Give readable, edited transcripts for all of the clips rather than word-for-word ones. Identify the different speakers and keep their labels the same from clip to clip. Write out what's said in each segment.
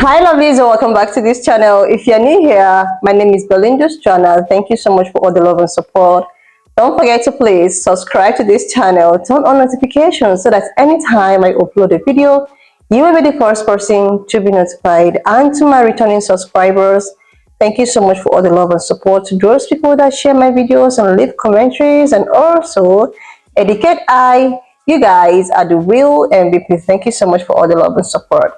Speaker 1: Hi lovelies, and welcome back to this channel. If you're new here, my name is Belinda's channel. Thank you so much for all the love and support. Don't forget to please subscribe to this channel, turn on notifications so that anytime I upload a video, you will be the first person to be notified. And to my returning subscribers, thank you so much for all the love and support. To those people that share my videos and leave commentaries and also educate you guys are the real MVP. Thank you so much for all the love and support.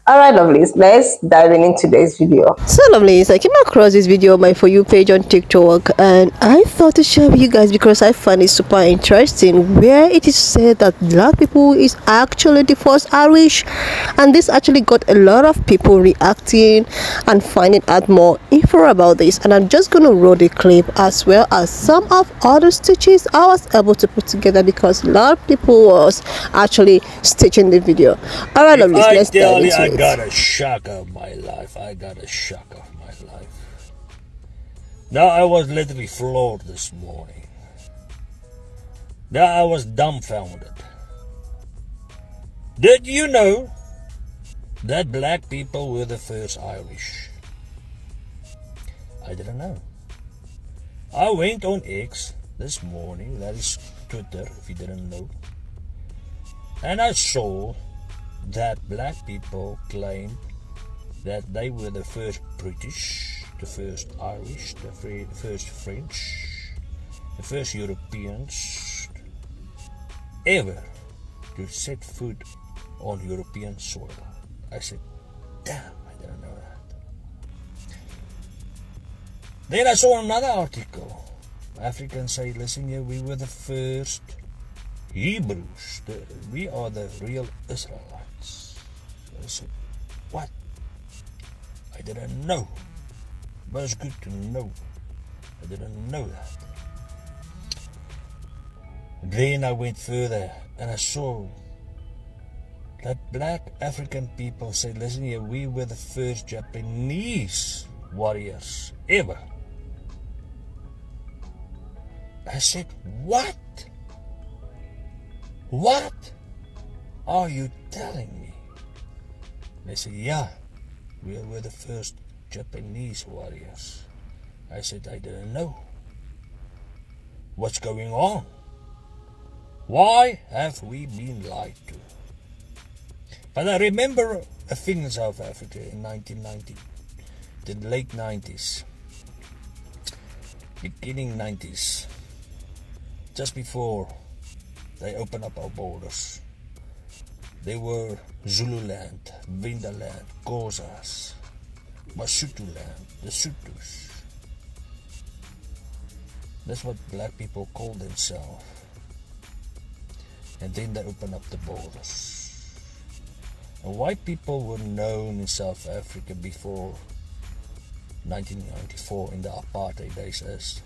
Speaker 1: Alright lovelies, let's dive in into today's video. So lovelies, I came across this video on my For You page on TikTok and I thought to share with you guys because I find it super interesting, where it is said that black people is actually the first Irish, and this actually got a lot of people reacting and finding out more info about this, and I'm just gonna roll the clip as well as some of other stitches I was able to put together because a lot of people was actually stitching the video. Alright lovelies, let's dive into it.
Speaker 2: I got a shock of my life. Now I was literally floored this morning. Now I was dumbfounded. Did you know that black people were the first Irish? I didn't know. I went on X this morning, that is Twitter if you didn't know, and I saw that black people claim that they were the first British, the first Irish, the first French, the first Europeans ever to set foot on European soil. I said, damn, I didn't know that. Then I saw another article. Africans say, listen here, we were the first Hebrews. We are the real Israelites. I said, what? I didn't know. But it's good to know. I didn't know that. Then I went further and I saw that black African people said, listen here, we were the first Japanese warriors ever. I said, what? What are you telling me? They said, yeah, we were the first Japanese warriors. I said, I didn't know. What's going on? Why have we been lied to? But I remember a thing in South Africa in 1990, the late 90s, beginning 90s, just before they opened up our borders. They were Zululand, Vindaland, Xhosas, Basotholand, the Sothos. That's what black people called themselves. And then they opened up the borders. And white people were known in South Africa before 1994 in the apartheid days as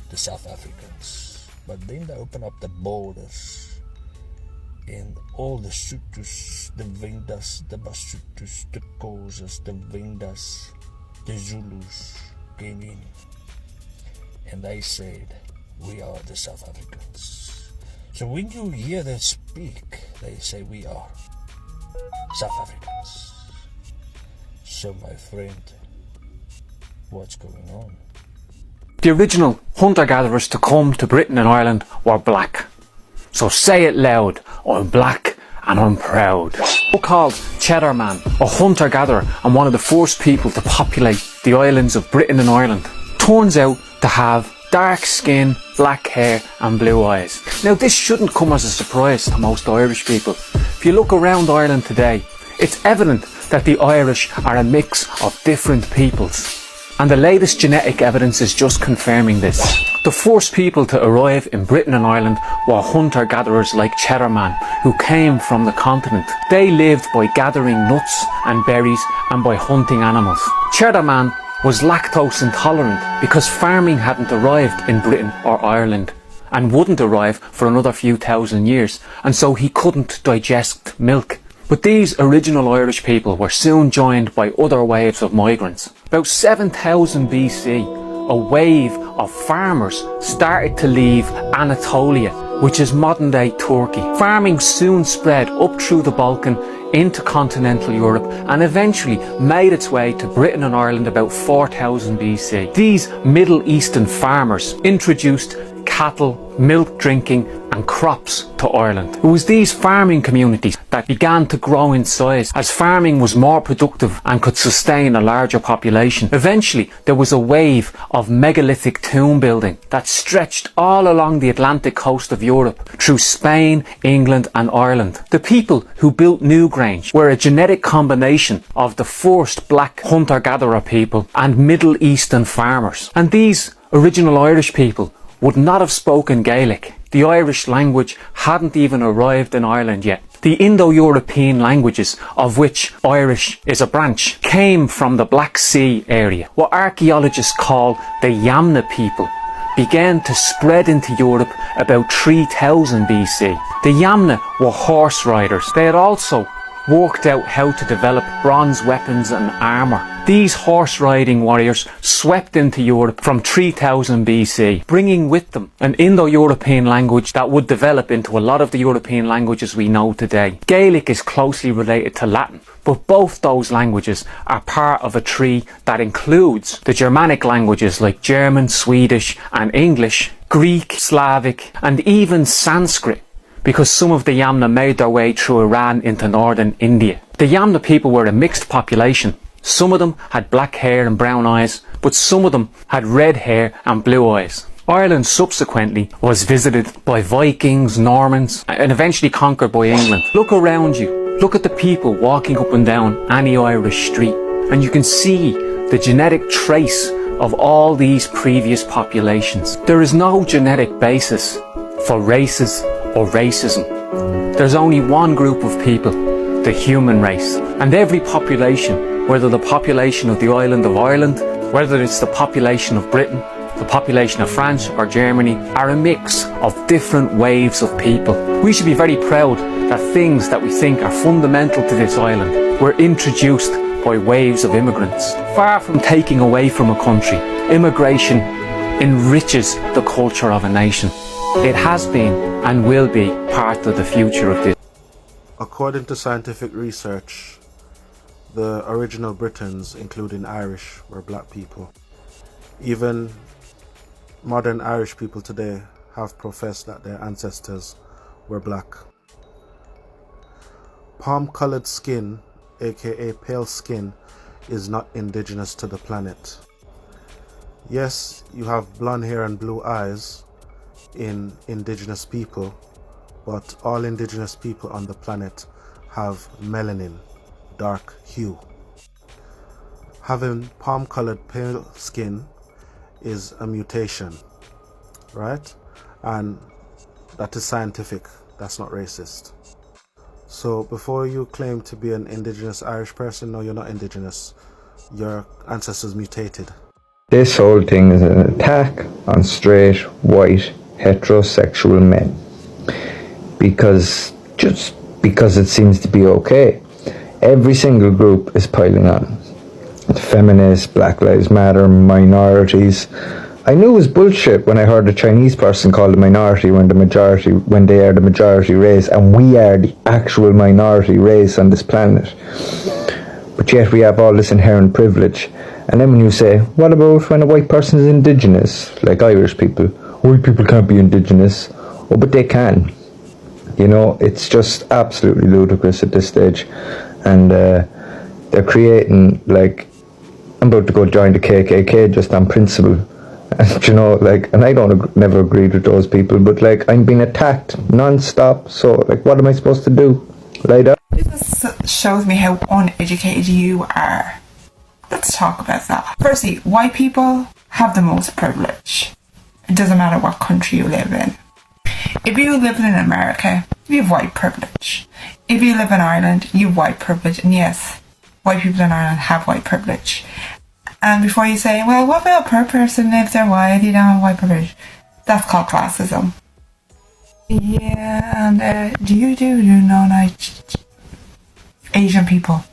Speaker 2: the South Africans. But then they opened up the borders, and all the Sothos, the Vendas, the Basotthos, the Xhosas, the Vendas, the Zulus came in, and they said, we are the South Africans. So when you hear them speak, they say, we are South Africans. So my friend, what's going on?
Speaker 3: The original hunter-gatherers to come to Britain and Ireland were black. So say it loud, I'm black and I'm proud. So called Cheddar Man, a hunter-gatherer and one of the first people to populate the islands of Britain and Ireland, turns out to have dark skin, black hair and blue eyes. Now this shouldn't come as a surprise to most Irish people. If you look around Ireland today, it's evident that the Irish are a mix of different peoples. And the latest genetic evidence is just confirming this. The first people to arrive in Britain and Ireland were hunter-gatherers like Cheddar Man, who came from the continent. They lived by gathering nuts and berries and by hunting animals. Cheddar Man was lactose intolerant because farming hadn't arrived in Britain or Ireland and wouldn't arrive for another few thousand years, and so he couldn't digest milk. But these original Irish people were soon joined by other waves of migrants. About 7000 BC, a wave of farmers started to leave Anatolia which is modern day Turkey. Farming soon spread up through the Balkan into continental Europe and eventually made its way to Britain and Ireland about 4000 BC. These Middle Eastern farmers introduced cattle, milk drinking and crops to Ireland. It was these farming communities that began to grow in size as farming was more productive and could sustain a larger population. Eventually there was a wave of megalithic tomb building that stretched all along the Atlantic coast of Europe through Spain, England and Ireland. The people who built Newgrange were a genetic combination of the first black hunter-gatherer people and Middle Eastern farmers. And these original Irish people would not have spoken Gaelic. The Irish language hadn't even arrived in Ireland yet. The Indo-European languages, of which Irish is a branch, came from the Black Sea area. What archaeologists call the Yamna people began to spread into Europe about 3000 BC. The Yamna were horse riders. They had also worked out how to develop bronze weapons and armour. These horse riding warriors swept into Europe from 3000 BC, bringing with them an Indo-European language that would develop into a lot of the European languages we know today. Gaelic is closely related to Latin, but both those languages are part of a tree that includes the Germanic languages like German, Swedish and English, Greek, Slavic and even Sanskrit, because some of the Yamna made their way through Iran into northern India. The Yamna people were a mixed population. Some of them had black hair and brown eyes, but some of them had red hair and blue eyes. Ireland subsequently was visited by Vikings, Normans, and eventually conquered by England. Look around you. Look at the people walking up and down any Irish street, and you can see the genetic trace of all these previous populations. There is no genetic basis for races or racism. There's only one group of people, the human race. And every population, whether the population of the island of Ireland, whether it's the population of Britain, the population of France or Germany, are a mix of different waves of people. We should be very proud that things that we think are fundamental to this island were introduced by waves of immigrants. Far from taking away from a country, immigration enriches the culture of a nation. It has been and will be part of the future of this.
Speaker 4: According to scientific research, the original Britons, including Irish, were black people. Even modern Irish people today have professed that their ancestors were black. Palm-colored skin, aka pale skin, is not indigenous to the planet. Yes, you have blonde hair and blue eyes in indigenous people, but all indigenous people on the planet have melanin, dark hue. Having palm-colored pale skin is a mutation, right? And that is scientific, that's not racist. So before you claim to be an indigenous Irish person, no, you're not indigenous. Your ancestors mutated.
Speaker 5: This whole thing is an attack on straight, white, heterosexual men. Just because it seems to be okay. Every single group is piling on. Feminists, Black Lives Matter, minorities. I knew it was bullshit when I heard a Chinese person call a minority when they are the majority race, and we are the actual minority race on this planet. But yet we have all this inherent privilege. And then when you say, what about when a white person is indigenous, like Irish people? White people can't be indigenous. Oh, but they can. You know, it's just absolutely ludicrous at this stage. And they're creating, like, I'm about to go join the KKK just on principle. And, you know, like, and I never agreed with those people, but, like, I'm being attacked non-stop. So, like, what am I supposed to do? Lie down?
Speaker 6: This shows me how uneducated you are. Let's talk about that. Firstly, white people have the most privilege. It doesn't matter what country you live in. If you live in America, you have white privilege. If you live in Ireland, you have white privilege. And yes, white people in Ireland have white privilege. And before you say, well, what about per person if they're white, you don't have white privilege? That's called classism. Yeah, and do you know, like, Asian people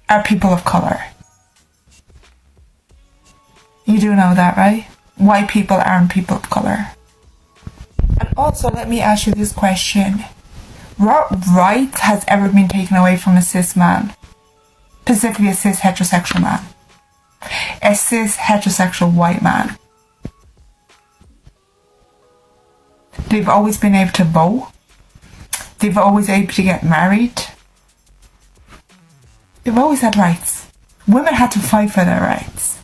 Speaker 6: are people of colour? You do know that, right? White people aren't people of colour. And also, let me ask you this question. What rights has ever been taken away from a cis man? Specifically a cis heterosexual man. A cis heterosexual white man. They've always been able to vote. They've always been able to get married. They've always had rights. Women had to fight for their rights.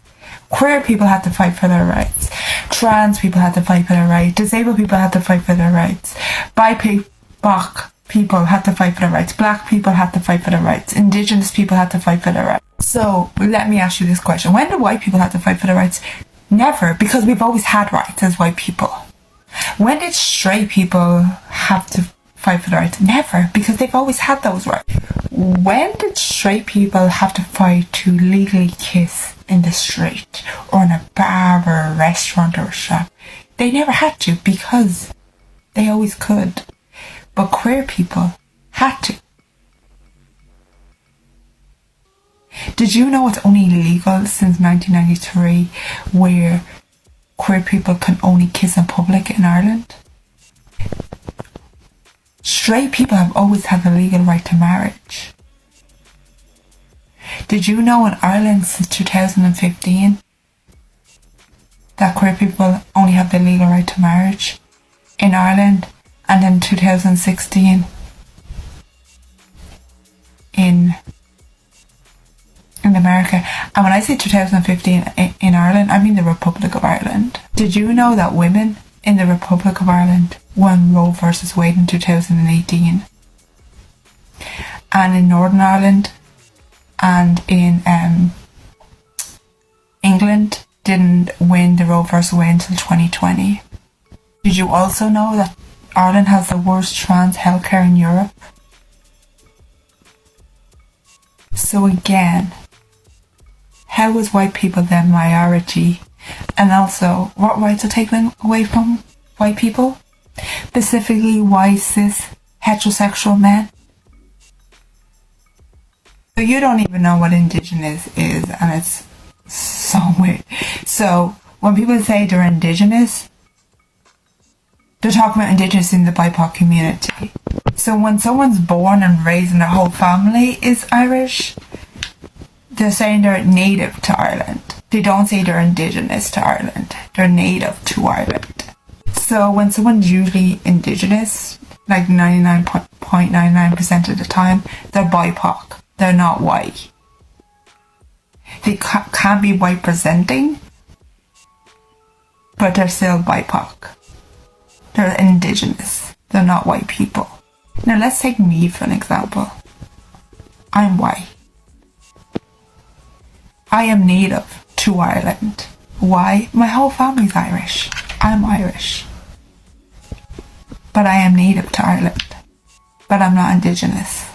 Speaker 6: Queer people had to fight for their rights. Trans people had to fight for their rights. Disabled people had to fight for their rights. BIPOC people had to fight for their rights. Black people had to fight for their rights. Indigenous people had to fight for their rights. So let me ask you this question. When did white people have to fight for their rights? Never, because we've always had rights as white people. When did straight people have to fight for their rights? Never, because they've always had those rights. When did straight people have to fight to legally kiss in the street or in a bar or a restaurant or a shop? They never had to, because they always could. But queer people had to. Did you know it's only legal since 1993 where queer people can only kiss in public in Ireland? Straight people have always had the legal right to marriage. Did you know in Ireland since 2015 that queer people only have the legal right to marriage in Ireland, and in 2016 in America? And when I say 2015 in Ireland, I mean the Republic of Ireland. Did you know that women in the Republic of Ireland won Roe versus Wade in 2018? And in Northern Ireland and in England didn't win the Roe versus Wade until 2020. Did you also know that Ireland has the worst trans healthcare in Europe? So again, how is white people the minority? And also, what rights are taken away from white people? Specifically white cis heterosexual men? So you don't even know what Indigenous is, and it's so weird. So when people say they're Indigenous, they're talking about Indigenous in the BIPOC community. So when someone's born and raised and their whole family is Irish, they're saying they're native to Ireland. They don't say they're Indigenous to Ireland. They're native to Ireland. So when someone's usually Indigenous, like 99.99% of the time, they're BIPOC. They're not white. They can't be white presenting, but they're still BIPOC. They're Indigenous. They're not white people. Now let's take me for an example. I'm white. I am native to Ireland. Why? My whole family's Irish. I'm Irish. But I am native to Ireland. But I'm not Indigenous.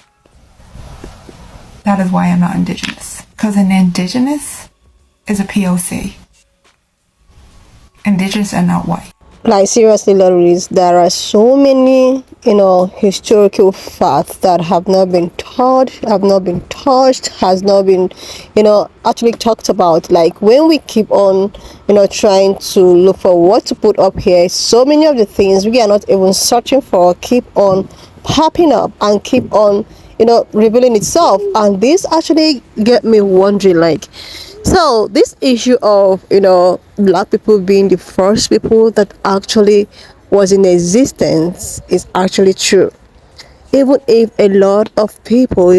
Speaker 6: That is why I'm not Indigenous. Because an Indigenous is a POC. Indigenous are not white.
Speaker 1: Like seriously, Loris, there are so many, historical facts that have not been taught, has not been, actually talked about. Like when we keep on, trying to look for what to put up here, so many of the things we are not even searching for keep on popping up and keep on, revealing itself. And this actually get me wondering, like, so this issue of black people being the first people that actually was in existence is actually true, even if a lot of people,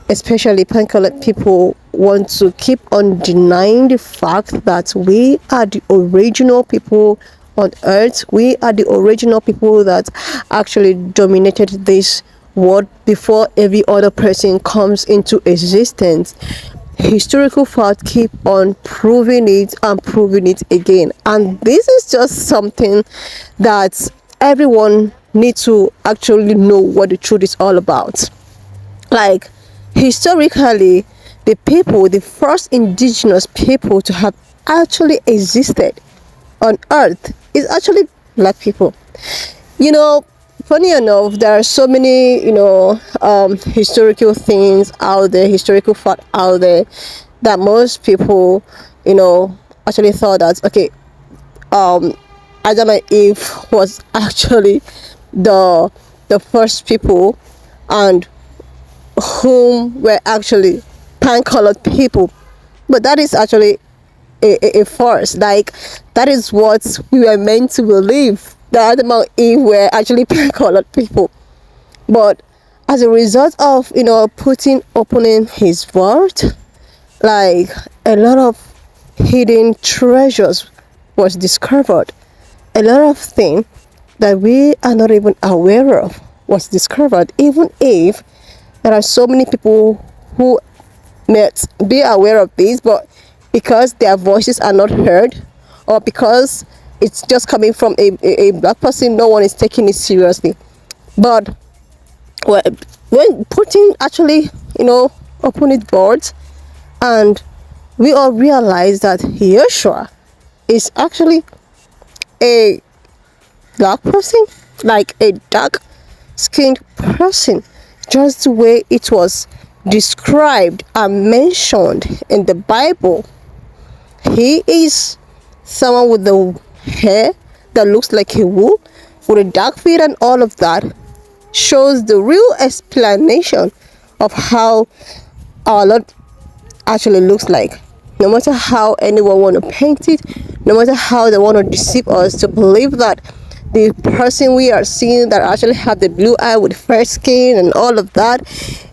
Speaker 1: especially pink-colored people, want to keep on denying the fact that we are the original people on earth. We are the original people that actually dominated this world before every other person comes into existence. Historical fact keep on proving it and proving it again, and this is just something that everyone needs to actually know what the truth is all about. Like historically, the first indigenous people to have actually existed on earth is actually black people. Funny enough, there are so many historical things out there, historical fact out there, that most people actually thought that, okay, Adam and Eve was actually the first people, and whom were actually pan-colored people. But that is actually a farce. Like, that is what we were meant to believe, that Adam and Eve were actually pan-colored people. But as a result of opening his world, like, a lot of hidden treasures was discovered. A lot of things that we are not even aware of was discovered. Even if there are so many people who may be aware of this, but because their voices are not heard, or because it's just coming from a black person, no one is taking it seriously. But well, when Putin actually, opened his boards, and we all realize that Yeshua is actually a black person, like a dark skinned person, just the way it was described and mentioned in the Bible. He is someone with the hair that looks like a wool, with a dark feet, and all of that shows the real explanation of how our Lord actually looks like. No matter how anyone want to paint it, no matter how they want to deceive us to believe that the person we are seeing that actually have the blue eye with fair skin and all of that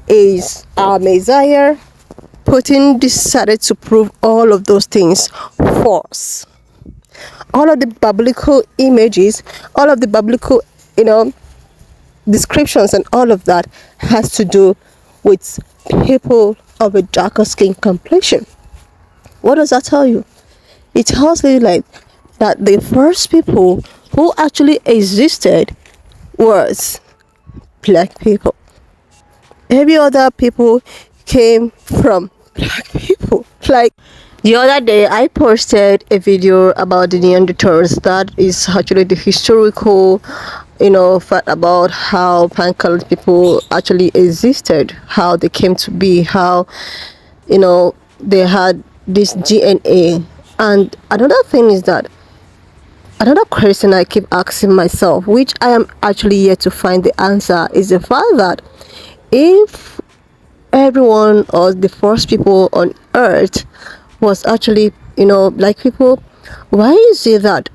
Speaker 1: is our Messiah, Putin decided to prove all of those things false. All of the biblical images, all of the biblical, descriptions and all of that has to do with people of a darker skin complexion. What does that tell you? It tells you like that the first people who actually existed was black people. Every other people came from black people. Like, the other day I posted a video about the Neanderthals. That is actually the historical fact about how pan-colored people actually existed, how they came to be, how they had this DNA. And another thing is that another question I keep asking myself, which I am actually yet to find the answer, is the fact that if everyone, or the first people on earth, was actually black people, why is it that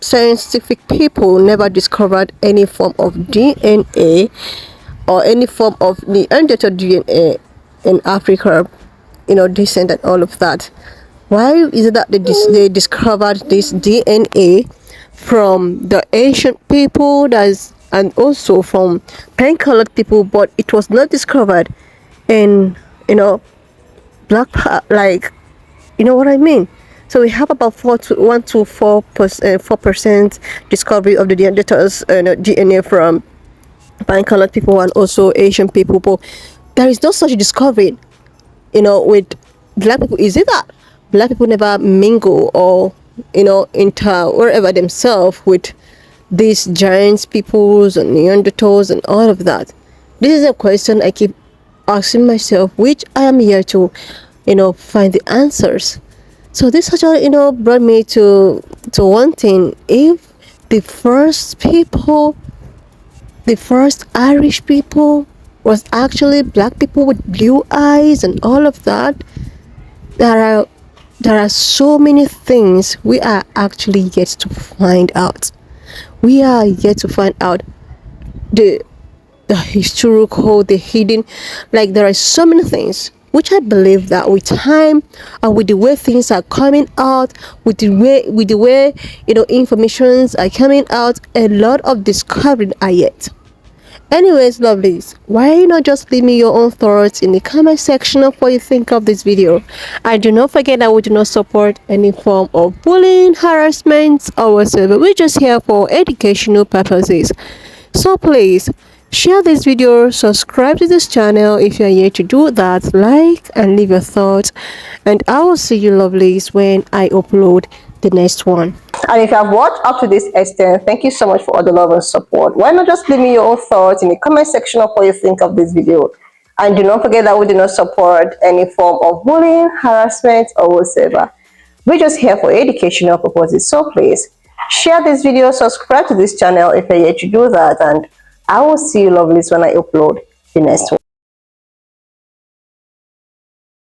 Speaker 1: scientific people never discovered any form of DNA or any form of Neanderthal DNA in Africa, descent and all of that? Why is it that they discovered this DNA from the ancient people, and also from pan-colored people, but it was not discovered in black, like, you know what I mean? So we have about 1 to 4% discovery of the Neanderthals DNA from pan-colored people and also Asian people. But there is no such discovery, with black people. Is it that black people never mingle or inter wherever themselves with these giants peoples and Neanderthals and all of that? This is a question I keep asking myself, which I am here to find the answers. So this actually brought me to one thing. If the first people, the first Irish people, was actually black people with blue eyes and all of that, there are so many things we are actually yet to find out. We are yet to find out the historical, the hidden. Like, there are so many things which I believe that with time and with the way things are coming out, with the way informations are coming out, a lot of discovery are yet. Anyways, lovelies, why not just leave me your own thoughts in the comment section of what you think of this video. And do not forget that we do not support any form of bullying, harassment, or whatsoever. We're just here for educational purposes. So please share this video, subscribe to this channel if you are here to do that, like and leave your thoughts, and I will see you lovelies when I upload the next one. And if you have watched up to this extent, thank you so much for all the love and support. Why not just leave me your own thoughts in the comment section of what you think of this video. And do not forget that we do not support any form of bullying, harassment, or whatsoever. We're just here for educational purposes. So please share this video, subscribe to this channel if you're yet to do that, and I will see you lovelies when I upload the next one.